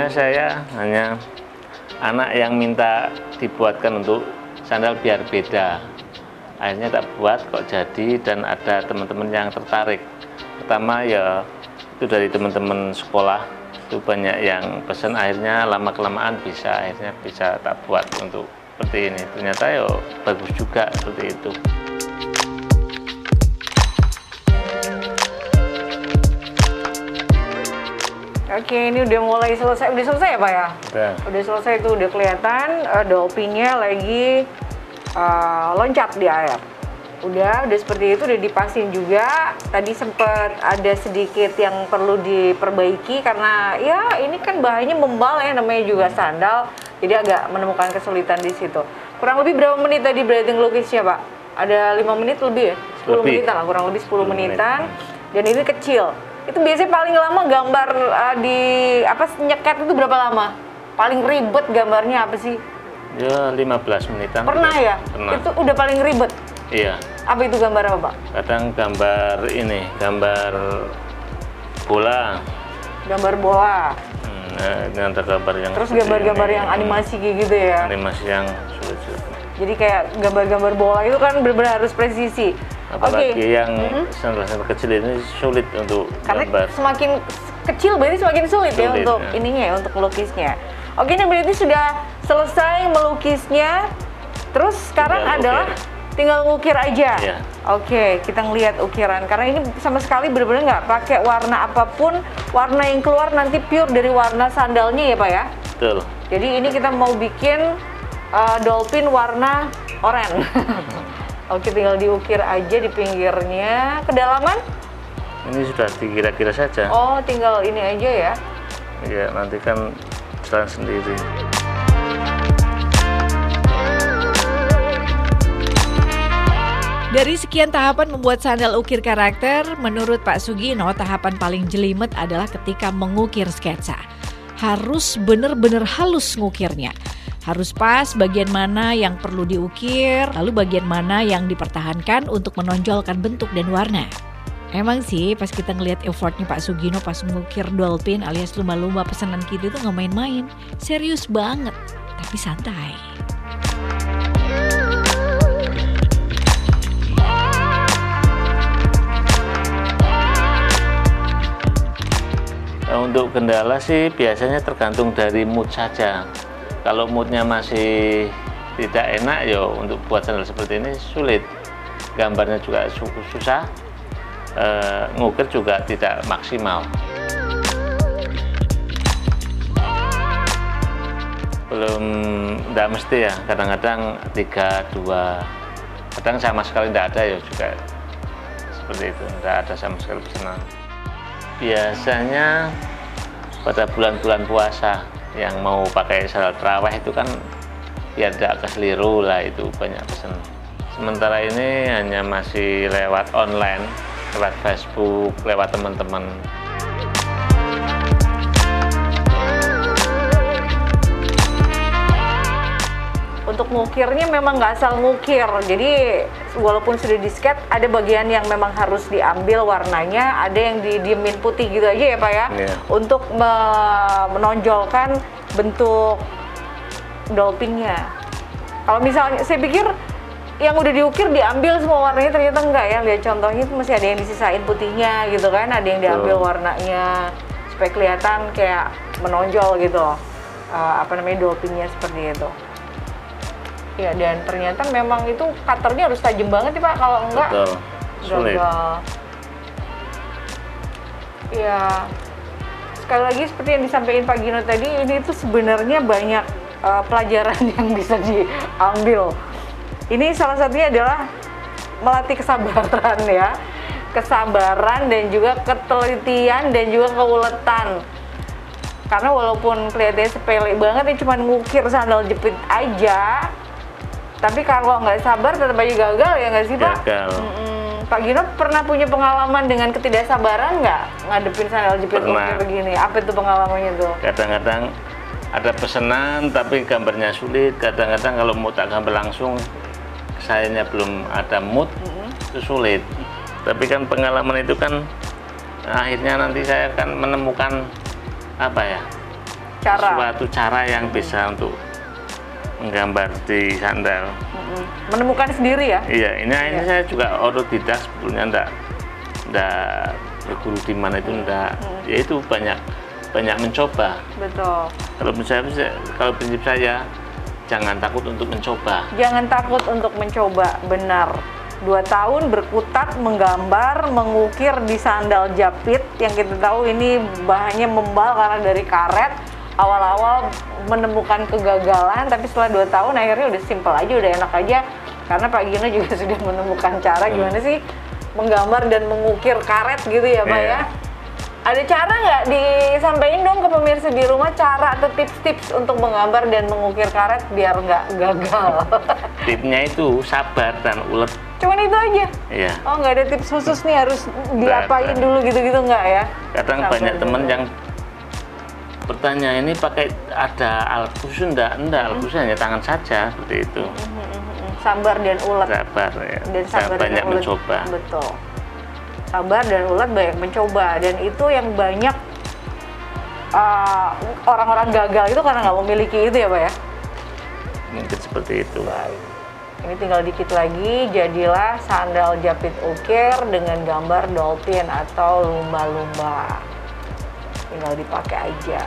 Awalnya saya hanya anak yang minta dibuatkan untuk sandal biar beda. Akhirnya tak buat kok jadi, dan ada teman-teman yang tertarik. Pertama ya itu dari teman-teman sekolah, itu banyak yang pesan, akhirnya lama-kelamaan akhirnya bisa tak buat untuk seperti ini. Ternyata ya bagus juga seperti itu. Oke, ini udah mulai selesai. Udah selesai ya Pak ya? Udah selesai tuh, udah kelihatan dolphinnya lagi loncat di air. Udah seperti itu, udah dipasin juga. Tadi sempet ada sedikit yang perlu diperbaiki karena ya ini kan bahannya membal ya, namanya juga sandal. Jadi agak menemukan kesulitan di situ. Kurang lebih berapa menit tadi berarti ngelukisnya Pak? Ada 5 menit lebih ya? 10 menitan lah, kurang lebih 10 menitan. Dan ini kecil. Itu biasanya paling lama gambar nyeket itu berapa lama? Paling ribet gambarnya apa sih? Ya 15 menitan. Pernah ya? Pernah. Itu udah paling ribet? Iya. Apa itu gambar apa Pak? Kadang gambar bola. Gambar bola. Ini ada gambar yang... Terus gambar-gambar yang animasi kayak gitu ya? Animasi yang sulit. Jadi kayak gambar-gambar bola itu kan benar-benar harus presisi. Apalagi yang sandal-sandal kecil ini sulit untuk karena gambar. Semakin kecil berarti semakin sulit ya untuk ininya ya, untuk melukisnya. Oke, ini berarti sudah selesai melukisnya. Terus sekarang tinggal ngukir aja. Iya. Oke, kita ngelihat ukiran. Karena ini sama sekali benar-benar nggak pakai warna apapun. Warna yang keluar nanti pure dari warna sandalnya ya Pak ya? Betul. Jadi ini kita mau bikin dolphin warna oranye. Oke, tinggal diukir aja di pinggirnya. Kedalaman? Ini sudah dikira-kira saja. Oh, tinggal ini aja ya? Iya, nanti kan jalan sendiri. Dari sekian tahapan membuat sandal ukir karakter, menurut Pak Sugino, tahapan paling jelimet adalah ketika mengukir sketsa. Harus benar-benar halus ngukirnya. Harus pas bagian mana yang perlu diukir, lalu bagian mana yang dipertahankan untuk menonjolkan bentuk dan warna. Emang sih pas kita ngelihat effortnya Pak Sugino pas mengukir dolphin alias lumba-lumba pesanan kita itu nggak main-main. Serius banget, tapi santai. Untuk kendala sih biasanya tergantung dari mood saja. Kalau moodnya masih tidak enak ya untuk buat sandal seperti ini sulit. Gambarnya juga susah, ngukir juga tidak maksimal. Tidak mesti ya, kadang-kadang 3, 2, kadang sama sekali tidak ada ya juga seperti itu, tidak ada sama sekali pesanan. Biasanya pada bulan-bulan puasa yang mau pakai sandal terawih itu kan biar tidak keseliru lah, itu banyak pesan. Sementara ini hanya masih lewat online, lewat Facebook, lewat teman-teman. Untuk ngukirnya memang nggak asal ngukir, jadi walaupun sudah di-sketch ada bagian yang memang harus diambil warnanya, ada yang didiemin putih gitu aja ya Pak ya, untuk menonjolkan bentuk dolphinnya. Kalau misalnya saya pikir yang udah diukir diambil semua warnanya, ternyata enggak ya. Lihat contohnya itu masih ada yang disisain putihnya gitu kan, ada yang diambil warnanya supaya kelihatan kayak menonjol gitu loh, dolphinnya seperti itu. Ya, dan ternyata memang itu cutternya harus tajam banget ya Pak, kalau enggak gagal. Ya, sekali lagi seperti yang disampaikan Pak Gino tadi, ini tuh sebenarnya banyak pelajaran yang bisa diambil. Ini salah satunya adalah melatih kesabaran ya, kesabaran dan juga ketelitian dan juga keuletan. Karena walaupun kelihatannya sepele banget ya, cuma ngukir sandal jepit aja, tapi kalau nggak sabar tetap aja gagal ya nggak sih Pak? Gagal. Pak Gino pernah punya pengalaman dengan ketidaksabaran nggak ngadepin sandal jepit ukir begini? Apa itu pengalamannya tuh? Kadang-kadang ada pesanan tapi gambarnya sulit. Kadang-kadang kalau mau tak gambar langsung, sayanya belum ada mood, itu sulit. Tapi kan pengalaman itu kan akhirnya nanti saya akan menemukan suatu cara yang bisa untuk menggambar di sandal. Menemukan sendiri ya? Iya, ini saya juga otodidak sebetulnya, enggak berguru di mana itu enggak. Ya itu banyak mencoba. Betul. Kalau prinsip saya, jangan takut untuk mencoba. Jangan takut untuk mencoba, benar. 2 tahun berkutat menggambar, mengukir di sandal jepit yang kita tahu ini bahannya membal karena dari karet. Awal-awal menemukan kegagalan, tapi setelah 2 tahun akhirnya udah simpel aja, udah enak aja. Karena Pak Gino juga sudah menemukan cara gimana sih menggambar dan mengukir karet gitu ya Pak ya. Ada cara nggak disampaikan dong ke pemirsa di rumah, cara atau tips-tips untuk menggambar dan mengukir karet biar nggak gagal? Tipsnya itu sabar dan ulet. Cuman itu aja? Iya. Oh, nggak ada tips khusus nih harus diapain dulu gitu-gitu nggak ya? Kadang Sabar banyak teman dulu. yang bertanya, ini pakai ada alat khusus enggak? Enggak, alat khusus hanya tangan saja, seperti itu. Sabar dan ulet. Sabar ya. Dan sabar banyak dan ulet. mencoba. Betul. Sabar dan ulet, banyak mencoba, dan itu yang banyak orang-orang gagal itu karena nggak memiliki itu ya Pak ya? Mungkin seperti itu. Baik. Ini tinggal dikit lagi, jadilah sandal jepit ukir dengan gambar dolphin atau lumba-lumba. Tinggal dipakai aja.